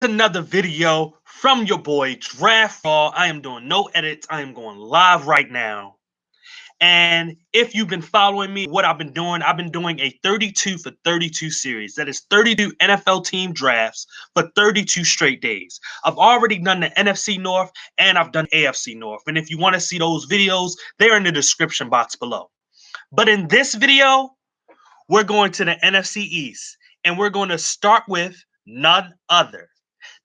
Another video from your boy Draft Raw. I am doing no edits. I am going live right now. And if you've been following me, what I've been doing a 32 for 32 series. That is 32 NFL team drafts for 32 straight days. I've already done the NFC North and I've done AFC North. And if you want to see those videos, they're in the description box below. But in this video, we're going to the NFC East and we're going to start with none other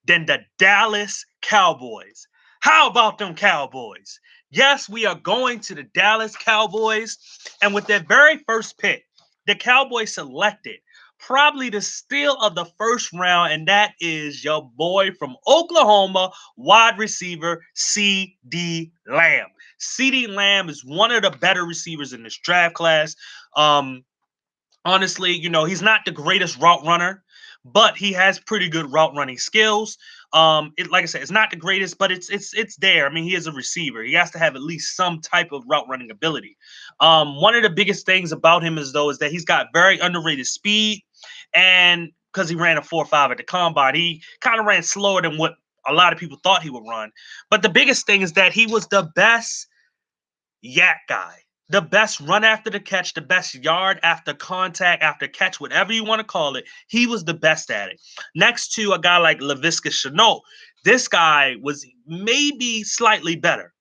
than the Dallas Cowboys. How about them Cowboys? Yes, we are going to the Dallas Cowboys. And with their very first pick, the Cowboys selected probably the steal of the first round, and that is your boy from Oklahoma, wide receiver CD Lamb. CD Lamb is one of the better receivers in this draft class. Honestly, he's not the greatest route runner, but he has pretty good route running skills. Like I said, it's not the greatest, but it's there. I mean, he is a receiver. He has to have at least some type of route running ability. One of the biggest things about him is that he's got very underrated speed, and because he ran a 4.5 at the combine, he kind of ran slower than what a lot of people thought he would run. But the biggest thing is that he was the best yak guy. The best run after the catch, the best yard after contact, after catch, whatever you want to call it. He was the best at it. Next to a guy like Laviska Shenault, this guy was maybe slightly better.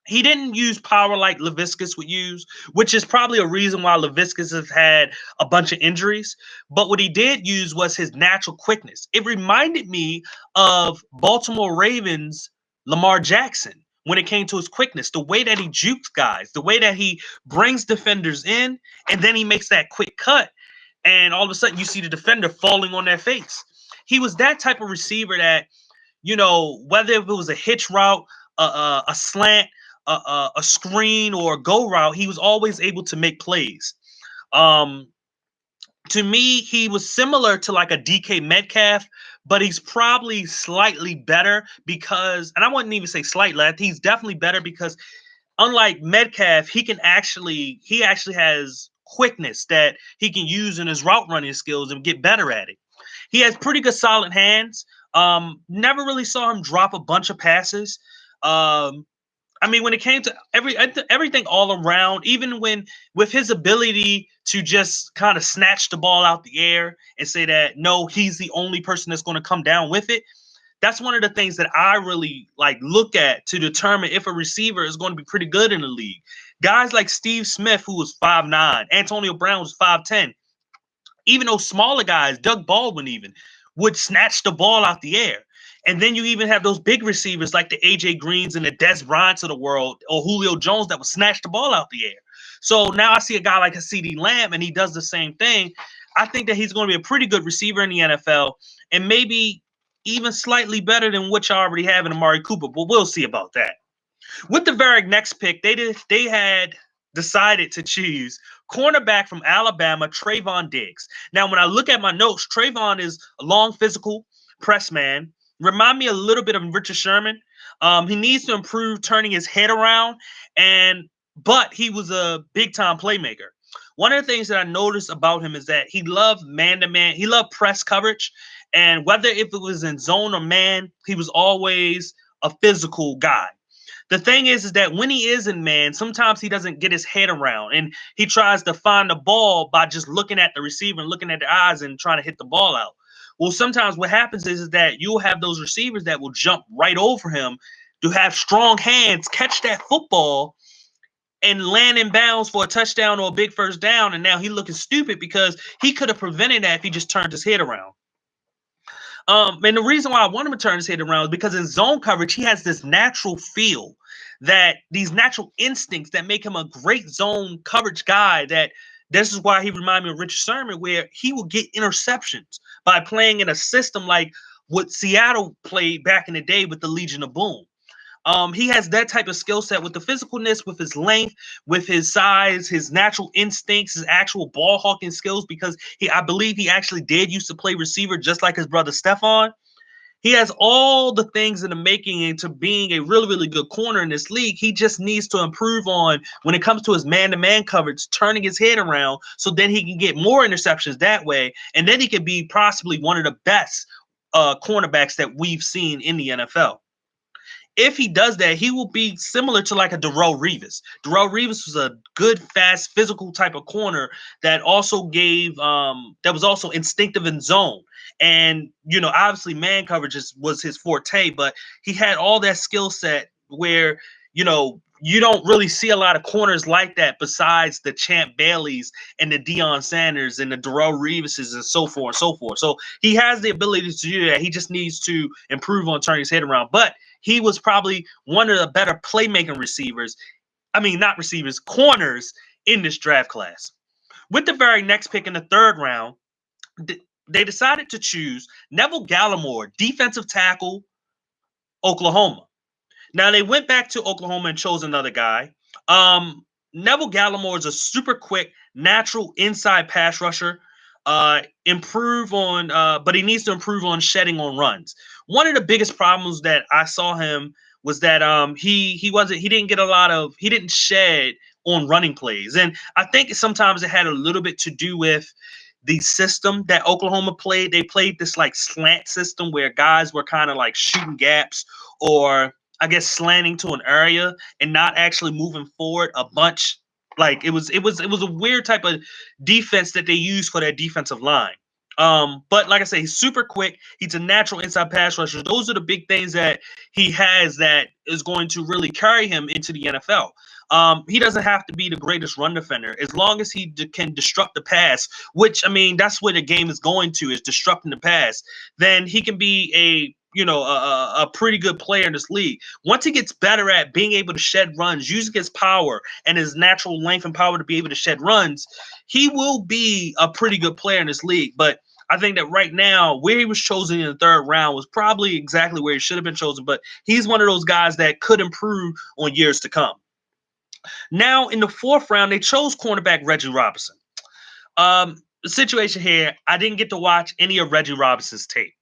He didn't use power like Laviscus would use, which is probably a reason why Laviscus has had a bunch of injuries. But what he did use was his natural quickness. It reminded me of Baltimore Ravens Lamar Jackson when it came to his quickness, the way that he jukes guys, the way that he brings defenders in, and then he makes that quick cut, and all of a sudden you see the defender falling on their face. He was that type of receiver that, whether it was a hitch route, a slant, a screen, or a go route, he was always able to make plays. To me, he was similar to like a DK Metcalf, but he's probably slightly better because, and I wouldn't even say slightly, he's definitely better because unlike Metcalf, he actually has quickness that he can use in his route running skills and get better at it. He has pretty good solid hands. Never really saw him drop a bunch of passes. I mean, when it came to everything all around, even with his ability to just kind of snatch the ball out the air and say that, no, he's the only person that's going to come down with it. That's one of the things that I really look at to determine if a receiver is going to be pretty good in the league. Guys like Steve Smith, who was 5'9", Antonio Brown was 5'10". Even those smaller guys, Doug Baldwin even, would snatch the ball out the air. And then you even have those big receivers like the A.J. Greens and the Des Bryants of the world, or Julio Jones, that would snatch the ball out the air. So now I see a guy like a CD Lamb, and he does the same thing. I think that he's going to be a pretty good receiver in the NFL, and maybe even slightly better than what you already have in Amari Cooper, but we'll see about that. With the very next pick, they had decided to choose cornerback from Alabama, Trayvon Diggs. Now, when I look at my notes, Trayvon is a long, physical press man. Remind me a little bit of Richard Sherman. He needs to improve turning his head around, but he was a big-time playmaker. One of the things that I noticed about him is that he loved man-to-man. He loved press coverage, and whether if it was in zone or man, he was always a physical guy. The thing is that when he is in man, sometimes he doesn't get his head around, and he tries to find the ball by just looking at the receiver and looking at the eyes and trying to hit the ball out. Well, sometimes what happens is that you'll have those receivers that will jump right over him to have strong hands, catch that football, and land in bounds for a touchdown or a big first down, and now he's looking stupid because he could have prevented that if he just turned his head around. And the reason why I want him to turn his head around is because in zone coverage, he has this natural feel, that these natural instincts that make him a great zone coverage guy. That this is why he reminded me of Richard Sherman, where he will get interceptions by playing in a system like what Seattle played back in the day with the Legion of Boom. He has that type of skill set with the physicalness, with his length, with his size, his natural instincts, his actual ball hawking skills, because I believe he actually did used to play receiver just like his brother Stephon. He has all the things in the making into being a really, really good corner in this league. He just needs to improve on when it comes to his man-to-man coverage, turning his head around so then he can get more interceptions that way, and then he can be possibly one of the best cornerbacks that we've seen in the NFL. If he does that, he will be similar to like a Darrelle Revis. Darrelle Revis was a good, fast, physical type of corner that also gave that was also instinctive in zone. And obviously man coverage was his forte, but he had all that skill set where you don't really see a lot of corners like that besides the Champ Baileys and the Deion Sanders and the Darrelle Revises and so forth and so forth. So he has the ability to do that. He just needs to improve on turning his head around. But he was probably one of the better playmaking receivers. I mean, not receivers, corners in this draft class. With the very next pick in the third round, they decided to choose Neville Gallimore, defensive tackle, Oklahoma. Now, they went back to Oklahoma and chose another guy. Neville Gallimore is a super quick, natural inside pass rusher. But he needs to improve on shedding on runs. One of the biggest problems that I saw him was that he didn't shed on running plays. And I think sometimes it had a little bit to do with the system that Oklahoma played. They played this like slant system where guys were kind of like shooting gaps or I guess slanting to an area and not actually moving forward a bunch. Like it was a weird type of defense that they used for that defensive line. But like I say, he's super quick. He's a natural inside pass rusher. Those are the big things that he has that is going to really carry him into the NFL. He doesn't have to be the greatest run defender as long as he can disrupt the pass, which, I mean, that's where the game is going to, is disrupting the pass. Then he can be a pretty good player in this league. Once he gets better at being able to shed runs, using his power and his natural length and power to be able to shed runs, he will be a pretty good player in this league. But I think that right now, where he was chosen in the third round was probably exactly where he should have been chosen. But he's one of those guys that could improve on years to come. Now, in the fourth round, they chose cornerback Reggie Robinson. The situation here, I didn't get to watch any of Reggie Robinson's tape.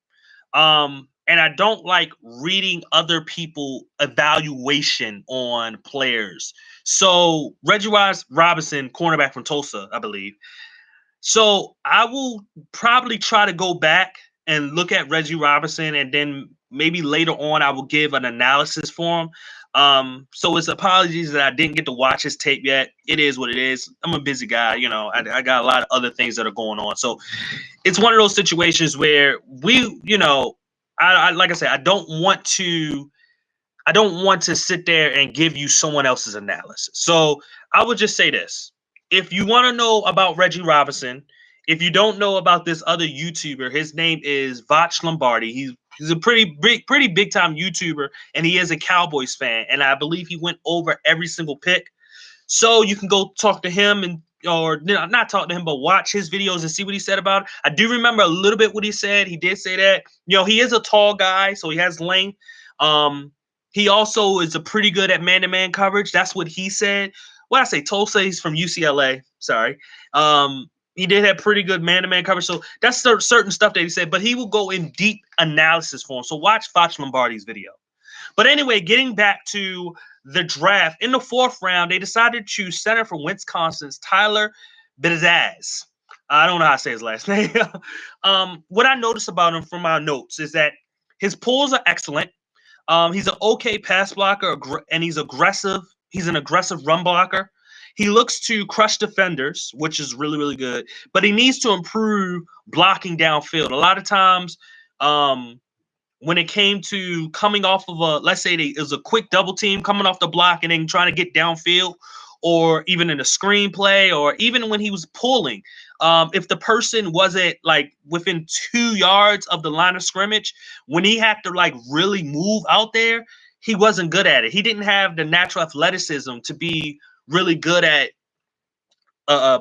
And I don't like reading other people evaluation on players. So Reggie Robinson, cornerback from Tulsa, I believe. So I will probably try to go back and look at Reggie Robinson, and then maybe later on I will give an analysis for him. So it's apologies that I didn't get to watch his tape yet. It is what it is. I'm a busy guy, I got a lot of other things that are going on. So it's one of those situations where I like I said, I don't want to sit there and give you someone else's analysis. So I would just say this. If you want to know about Reggie Robinson, if you don't know about this other YouTuber, his name is Vach Lombardi. He's a pretty big time YouTuber, and he is a Cowboys fan. And I believe he went over every single pick. So you can go talk to him or not talk to him, but watch his videos and see what he said about it. I do remember a little bit what he said. He did say that, he is a tall guy, so he has length. He also is a pretty good at man-to-man coverage. That's what he said. Well, I say Tulsa, he's from UCLA. Sorry. He did have pretty good man-to-man coverage. So that's certain stuff that he said, but he will go in deep analysis for him. So watch Foch Lombardi's video. But anyway, getting back to the draft, in the fourth round, they decided to choose center from Wisconsin's Tyler Biadasz. I don't know how to say his last name. What I noticed about him from my notes is that his pulls are excellent. He's an okay pass blocker, and he's aggressive. He's an aggressive run blocker. He looks to crush defenders, which is really, really good. But he needs to improve blocking downfield. A lot of times, when it came to coming off of let's say it was a quick double team coming off the block and then trying to get downfield, or even in a screenplay, or even when he was pulling, if the person wasn't like within 2 yards of the line of scrimmage, when he had to like really move out there, he wasn't good at it. He didn't have the natural athleticism to be really good at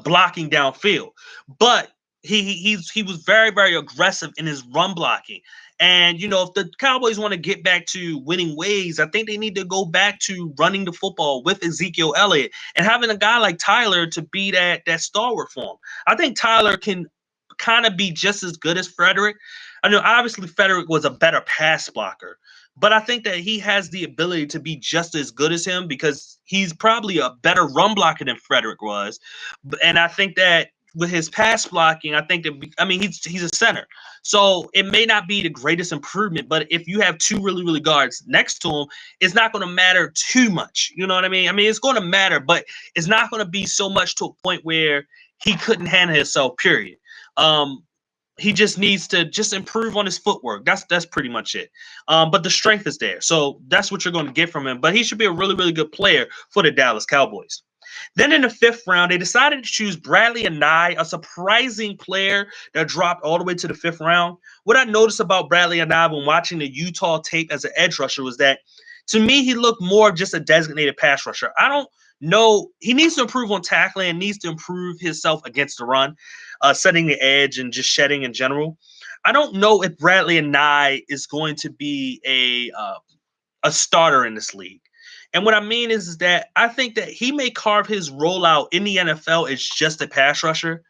blocking downfield. But he was very, very aggressive in his run blocking. And, if the Cowboys want to get back to winning ways, I think they need to go back to running the football with Ezekiel Elliott and having a guy like Tyler to be that stalwart for him. I think Tyler can kind of be just as good as Frederick. I know obviously Frederick was a better pass blocker, but I think that he has the ability to be just as good as him because he's probably a better run blocker than Frederick was. And I think that with his pass blocking, I think that I mean he's a center, so it may not be the greatest improvement. But if you have two really guards next to him, it's not going to matter too much. You know what I mean? I mean it's going to matter, but it's not going to be so much to a point where he couldn't handle himself. Period. He just needs to just improve on his footwork. That's pretty much it. But the strength is there, so that's what you're going to get from him. But he should be a really good player for the Dallas Cowboys. Then in the 5th round, they decided to choose Bradley Anae, a surprising player that dropped all the way to the 5th round. What I noticed about Bradley Anae when watching the Utah tape as an edge rusher was that, to me, he looked more of just a designated pass rusher. I don't know. He needs to improve on tackling and needs to improve himself against the run, setting the edge and just shedding in general. I don't know if Bradley Anae is going to be a starter in this league. And what I mean is that I think that he may carve his role out in the NFL as just a pass rusher.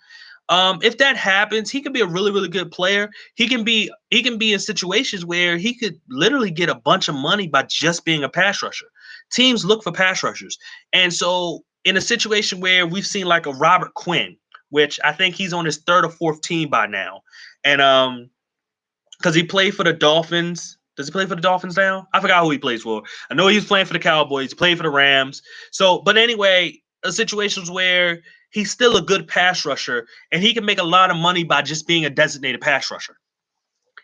If that happens, he can be a really good player. He can be in situations where he could literally get a bunch of money by just being a pass rusher. Teams look for pass rushers. And so in a situation where we've seen like a Robert Quinn, which I think he's on his 3rd or 4th team by now. And because he played for the Dolphins. Does he play for the Dolphins now? I forgot who he plays for. I know he was playing for the Cowboys. He played for the Rams. So, but anyway, situations where he's still a good pass rusher and he can make a lot of money by just being a designated pass rusher.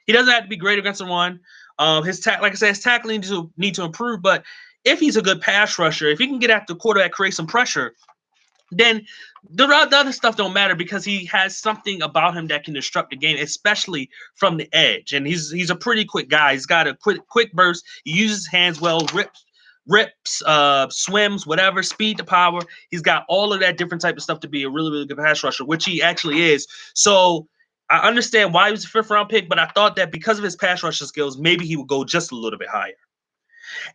He doesn't have to be great against the run. Like I said, his tackling need to improve. But if he's a good pass rusher, if he can get after the quarterback, create some pressure, then the other stuff don't matter because he has something about him that can disrupt the game, especially from the edge. And he's a pretty quick guy. He's got a quick burst. He uses his hands well, rips, swims, whatever, speed to power. He's got all of that different type of stuff to be a really good pass rusher, which he actually is. So I understand why he was a 5th round pick, but I thought that because of his pass rushing skills, maybe he would go just a little bit higher.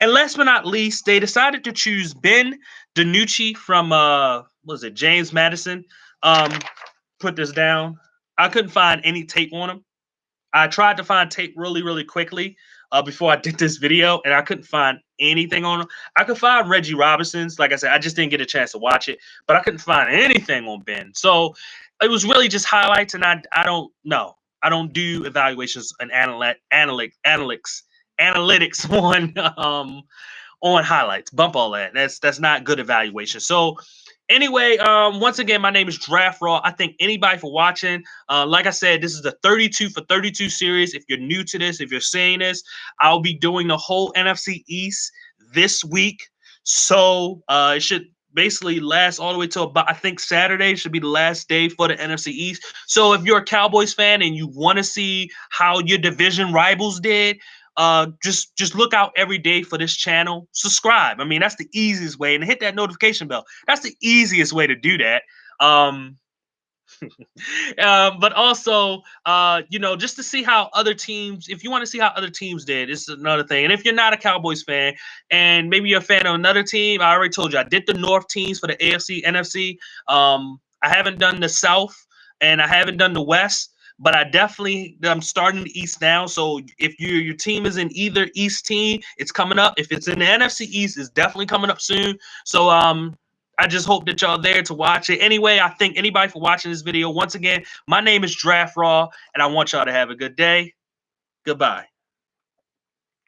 And last but not least, they decided to choose Ben DiNucci from James Madison. Put this down. I couldn't find any tape on him. I tried to find tape really quickly before I did this video, and I couldn't find anything on him. I could find Reggie Robinson's. Like I said, I just didn't get a chance to watch it, but I couldn't find anything on Ben. So it was really just highlights, and I don't know. I don't do evaluations and analytics on highlights. Bump all that. That's not good evaluation. So anyway, once again, my name is Draft Raw. I thank anybody for watching. Like I said, this is the 32 for 32 series. If you're new to this, if you're seeing this, I'll be doing the whole NFC East this week. So it should basically last all the way till about, I think Saturday should be the last day for the NFC East. So if you're a Cowboys fan and you want to see how your division rivals did, just look out every day for this channel. Subscribe. I mean, that's the easiest way. And hit that notification bell. That's the easiest way to do that. But also, just to see how other teams, if you want to see how other teams did, it's another thing. And if you're not a Cowboys fan and maybe you're a fan of another team, I already told you I did the North teams for the AFC, NFC. I haven't done the South and I haven't done the West. But I'm starting the East now. So if your team is in either East team, it's coming up. If it's in the NFC East, it's definitely coming up soon. So I just hope that y'all there to watch it. Anyway, I thank anybody for watching this video. Once again, my name is Draft Raw, and I want y'all to have a good day. Goodbye.